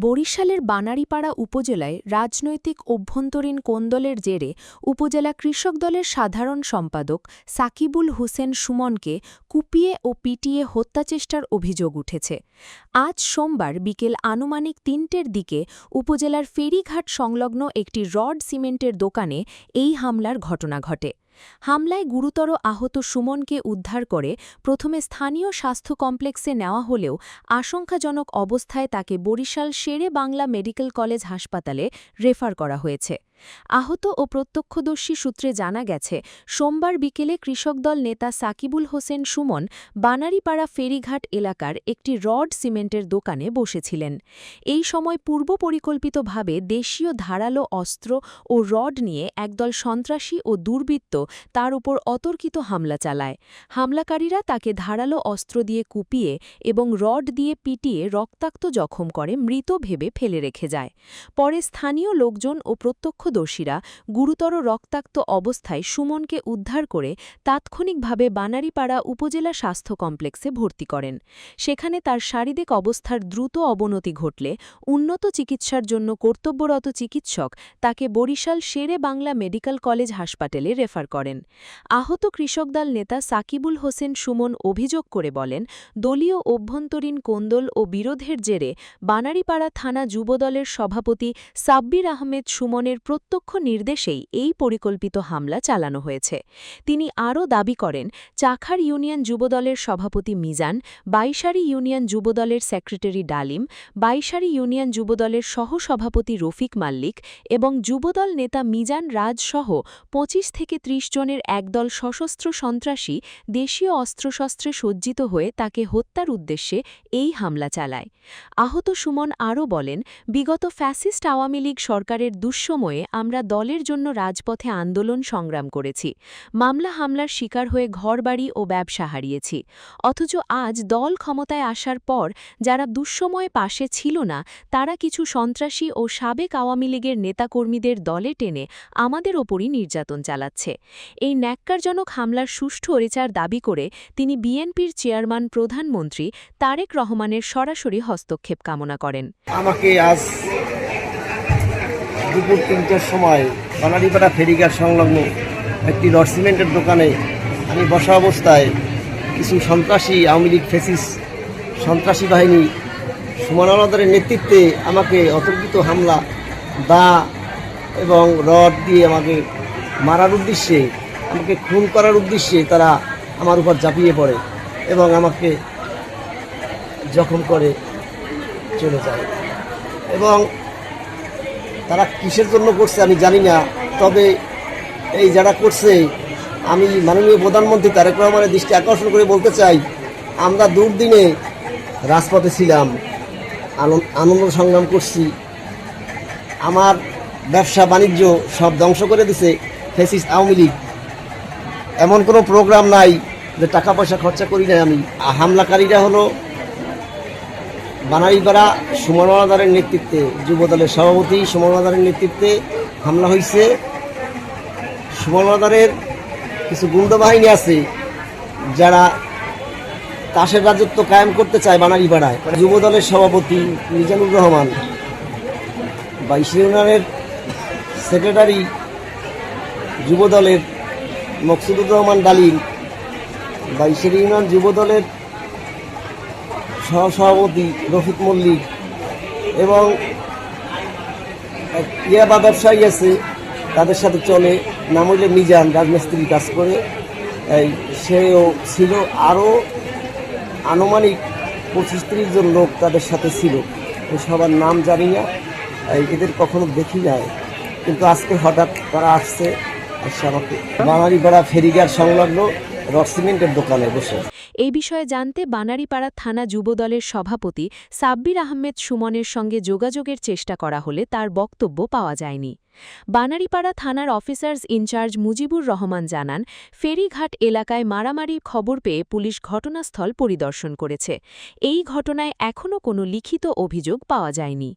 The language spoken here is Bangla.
বরিশালের বানারীপাড়া উপজেলায় রাজনৈতিক অভ্যন্তরীণ কোন্দলের জেরে উপজেলা কৃষক দলের সাধারণ সম্পাদক সাকিবুল হোসেন সুমনকে কুপিয়ে ও পিটিয়ে হত্যাচেষ্টার অভিযোগ উঠেছে। আজ সোমবার বিকেল আনুমানিক ৩টের দিকে উপজেলার ফেরিঘাট সংলগ্ন একটি রড সিমেন্টের দোকানে এই হামলার ঘটনা ঘটে। হামলায় গুরুতর আহত সুমনকে উদ্ধার করে প্রথমে স্থানীয় স্বাস্থ্য কমপ্লেক্সে নেওয়া হলেও আশঙ্কাজনক অবস্থায় তাকে বরিশাল শেরে বাংলা মেডিকেল কলেজ হাসপাতালে রেফার করা হয়েছে। আহত ও প্রত্যক্ষদর্শী সূত্রে জানা গেছে, সোমবার বিকেলে কৃষক দল নেতা সাকিবুল হোসেন সুমন বানারীপাড়া ফেরিঘাট এলাকার একটি রড সিমেন্টের দোকানে বসেছিলেন। এই সময় পূর্বপরিকল্পিতভাবে দেশীয় ধারালো অস্ত্র ও রড নিয়ে একদল সন্ত্রাসী ও দুর্বৃত্ত তার উপর অতর্কিত হামলা চালায়। হামলাকারীরা তাকে ধারালো অস্ত্র দিয়ে কুপিয়ে এবং রড দিয়ে পিটিয়ে রক্তাক্ত জখম করে মৃত ভেবে ফেলে রেখে যায়। পরে স্থানীয় লোকজন ও প্রত্যক্ষদর্শীরা গুরুতর রক্তাক্ত অবস্থায় সুমনকে উদ্ধার করে তাৎক্ষণিকভাবে বানারীপাড়া উপজেলা স্বাস্থ্য কমপ্লেক্সে ভর্তি করেন। সেখানে তার শারীরিক অবস্থার দ্রুত অবনতি ঘটলে উন্নত চিকিৎসার জন্য কর্তব্যরত চিকিৎসক তাকে বরিশাল শেরে বাংলা মেডিকেল কলেজ হাসপাতালে রেফার করেন। আহত কৃষক দল নেতা সাকিবুল হোসেন সুমন অভিযোগ করে বলেন, দলীয় অভ্যন্তরীণ কোন্দল ও বিরোধের জেরে বানারীপাড়া থানা যুবদলের সভাপতি সাব্বির আহমেদ সুমনের প্রত্যক্ষ নির্দেশেই এই পরিকল্পিত হামলা চালানো হয়েছে। তিনি আরও দাবি করেন, চাখার ইউনিয়ন যুবদলের সভাপতি মিজান, বাইশারী ইউনিয়ন যুবদলের সেক্রেটারি ডালিম, বাইশারী ইউনিয়ন যুবদলের সহসভাপতি রফিক মাল্লিক এবং যুবদল নেতা মিজান রাজসহ ২৫ থেকে ৩০ জনের একদল সশস্ত্র সন্ত্রাসী দেশীয় অস্ত্রশস্ত্রে সজ্জিত হয়ে তাকে হত্যার উদ্দেশ্যে এই হামলা চালায়। আহত সুমন আরও বলেন, বিগত ফ্যাসিস্ট আওয়ামী লীগ সরকারের দুঃসময়ে আমরা দলের জন্য রাজপথে আন্দোলন সংগ্রাম করেছি। মামলা হামলার শিকার হয়ে ঘরবাড়ি ও ব্যবসা হারিয়েছি। অথচ আজ দল ক্ষমতায় আসার পর যারা দুঃসময়ে পাশে ছিল না, তারা কিছু সন্ত্রাসী ও সাবেক আওয়ামী লীগের নেতাকর্মীদের দলে টেনে আমাদের ওপরই নির্যাতন চালাচ্ছে। এই ন্যাক্কারজনক হামলার সুষ্ঠু বিচার দাবি করে তিনি বিএনপির চেয়ারম্যান প্রধানমন্ত্রী তারেক রহমানের সরাসরি হস্তক্ষেপ কামনা করেন। আমাকে আজ দুপুর ৩টার সময় বানারীপাড়া ফেরিঘাট সংলগ্ন একটি রড সিমেন্টের দোকানে আমি বসা অবস্থায় কিছু সন্ত্রাসী আওয়ামী লীগ ফ্যাসিস্ট সন্ত্রাসী বাহিনী সুমন আলাদারের নেতৃত্বে আমাকে অতর্কিত হামলা দা এবং রড দিয়ে আমাকে মারার উদ্দেশ্যে, আমাকে খুন করার উদ্দেশ্যে তারা আমার উপর ঝাঁপিয়ে পড়ে এবং আমাকে জখম করে চলে যায়। এবং তারা কিসের জন্য করছে আমি জানি না, তবে এই যারা করছে আমি মাননীয় প্রধানমন্ত্রী তারেক রহমানের দৃষ্টি আকর্ষণ করে বলতে চাই, আমরা দুর্দিনে রাজপথে ছিলাম, আনন্দ সংগ্রাম করছি, আমার ব্যবসা বাণিজ্য সব ধ্বংস করে দিছে ফ্যাসিস্ট আওয়ামী লীগ। এমন কোনো প্রোগ্রাম নাই যে টাকা পয়সা খরচা করি নাই আমি। হামলাকারীরা হলো বানারীপাড়া সুমন আলাদারের নেতৃত্বে, যুবদলের সভাপতি সুমন আলাদারের নেতৃত্বে হামলা হয়েছে। সুমন আলাদারের কিছু গুন্ডা বাহিনী আছে যারা তাসের রাজত্ব কায়েম করতে চায় বানারীপাড়ায়। যুবদলের সভাপতি মিজানুর রহমান, বাইশারী ইউনিয়নের সেক্রেটারি যুবদলের মকসুদুর রহমান ডালিম, বাইশারী ইউনিয়ন যুবদলের সহসভাপতি রফিক মল্লিক এবং ইয়াবা ব্যবসায়ী আছে তাদের সাথে চলে, নাম হইলে মিজান, রাজমিস্ত্রি কাজ করে, সেও ছিল। আরও আনুমানিক ২৫-৩০ জন লোক তাদের সাথে ছিল। সবার নাম জানি না, এদের কখনো দেখি যায়, কিন্তু আজকে হঠাৎ তারা আসছে, আমাকে বানারীপাড়া ফেরিঘাট সংলগ্ন রড সিমেন্টের দোকানে বসে। এই বিষয়ে জানতে বানারীপাড়া থানা যুবদলের সভাপতি সাব্বির আহমেদ সুমনের সঙ্গে যোগাযোগের চেষ্টা করা হলে তার বক্তব্য পাওয়া যায়নি। বানারীপাড়া থানার অফিসার্স ইনচার্জ মুজিবুর রহমান জানান, ফেরিঘাট এলাকায় মারামারির খবর পেয়ে পুলিশ ঘটনাস্থল পরিদর্শন করেছে। এই ঘটনায় এখনও কোনো লিখিত অভিযোগ পাওয়া যায়নি।